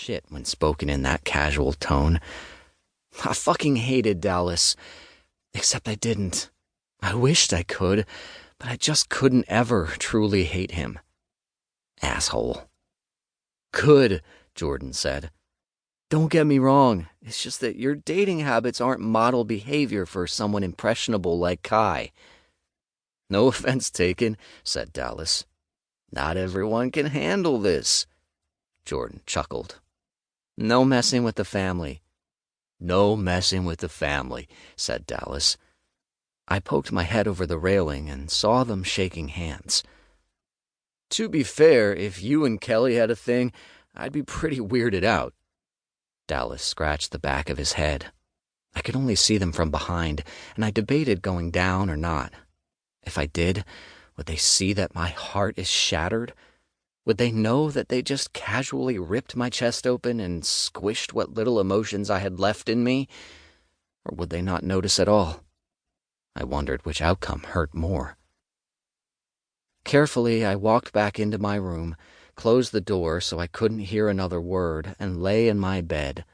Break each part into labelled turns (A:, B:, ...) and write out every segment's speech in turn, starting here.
A: shit when spoken in that casual tone. I fucking hated Dallas. Except I didn't. I wished I could, but I just couldn't ever truly hate him. Asshole. Good, Jordan said. Don't get me wrong, it's just that your dating habits aren't model behavior for someone impressionable like Kai. No offense taken, said Dallas. Not everyone can handle this. Jordan chuckled. No messing with the family. No messing with the family, said Dallas. I poked my head over the railing and saw them shaking hands. To be fair, if you and Kelly had a thing, I'd be pretty weirded out. Dallas scratched the back of his head. I could only see them from behind, and I debated going down or not. If I did, would they see that my heart is shattered? Would they know that they just casually ripped my chest open and squished what little emotions I had left in me? Or would they not notice at all? I wondered which outcome hurt more. Carefully, I walked back into my room, closed the door so I couldn't hear another word, and lay in my bed.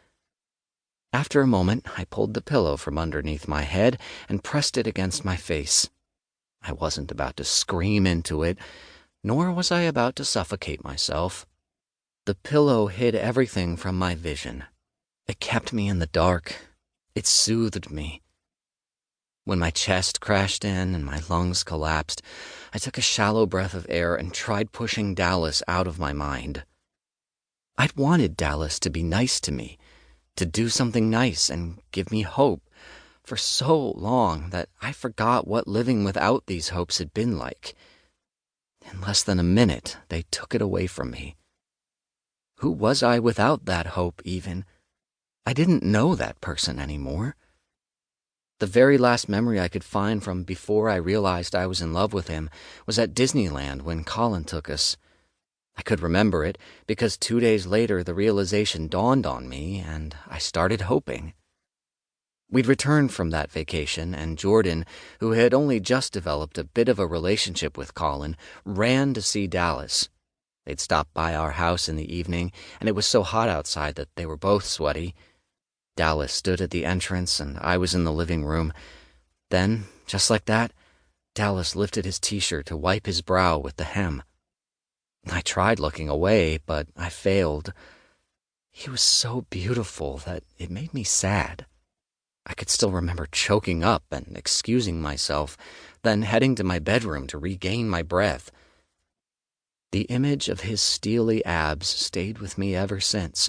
A: After a moment, I pulled the pillow from underneath my head and pressed it against my face. I wasn't about to scream into it, nor was I about to suffocate myself. The pillow hid everything from my vision. It kept me in the dark. It soothed me. When my chest crashed in and my lungs collapsed, I took a shallow breath of air and tried pushing Dallas out of my mind. I'd wanted Dallas to be nice to me, to do something nice and give me hope for so long that I forgot what living without these hopes had been like. In less than a minute, they took it away from me. Who was I without that hope, even? I didn't know that person anymore. The very last memory I could find from before I realized I was in love with him was at Disneyland when Colin took us. I could remember it because 2 days later the realization dawned on me and I started hoping. We'd returned from that vacation and Jordan, who had only just developed a bit of a relationship with Colin, ran to see Dallas. They'd stopped by our house in the evening and it was so hot outside that they were both sweaty. Dallas stood at the entrance and I was in the living room. Then, just like that, Dallas lifted his t-shirt to wipe his brow with the hem. I tried looking away, but I failed. He was so beautiful that it made me sad. I could still remember choking up and excusing myself, then heading to my bedroom to regain my breath. The image of his steely abs stayed with me ever since,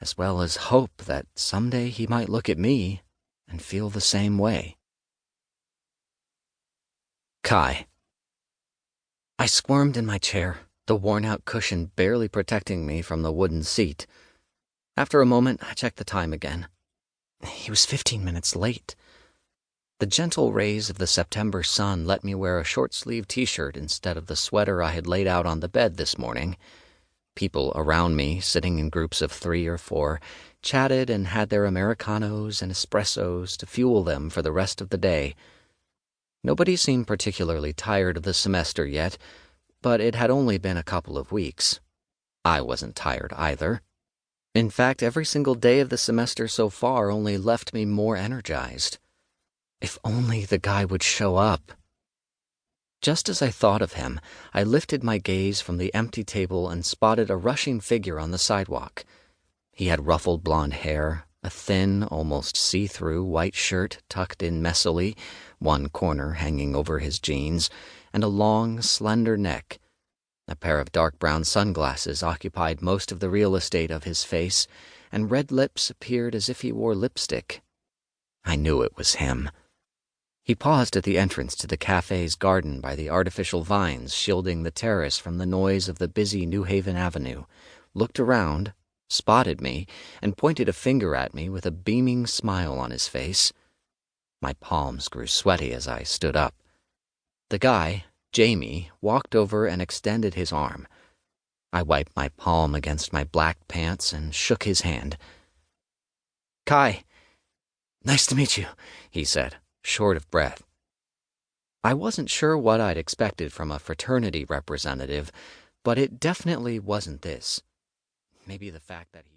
A: as well as hope that someday he might look at me and feel the same way. Kai. I squirmed in my chair, the worn-out cushion barely protecting me from the wooden seat. After a moment, I checked the time again. He was 15 minutes late. The gentle rays of the September sun let me wear a short-sleeved t-shirt instead of the sweater I had laid out on the bed this morning. People around me, sitting in groups of 3 or 4, chatted and had their Americanos and espressos to fuel them for the rest of the day. Nobody seemed particularly tired of the semester yet, but it had only been a couple of weeks. I wasn't tired either. In fact, every single day of the semester so far only left me more energized. If only the guy would show up. Just as I thought of him, I lifted my gaze from the empty table and spotted a rushing figure on the sidewalk. He had ruffled blonde hair, a thin, almost see-through white shirt tucked in messily, one corner hanging over his jeans, and a long, slender neck. A pair of dark brown sunglasses occupied most of the real estate of his face, and red lips appeared as if he wore lipstick. I knew it was him. He paused at the entrance to the cafe's garden by the artificial vines shielding the terrace from the noise of the busy New Haven Avenue, looked around, spotted me, and pointed a finger at me with a beaming smile on his face. My palms grew sweaty as I stood up. The guy, Jamie, walked over and extended his arm. I wiped my palm against my black pants and shook his hand. "Kai, nice to meet you," he said, short of breath. I wasn't sure what I'd expected from a fraternity representative, but it definitely wasn't this. Maybe the fact that he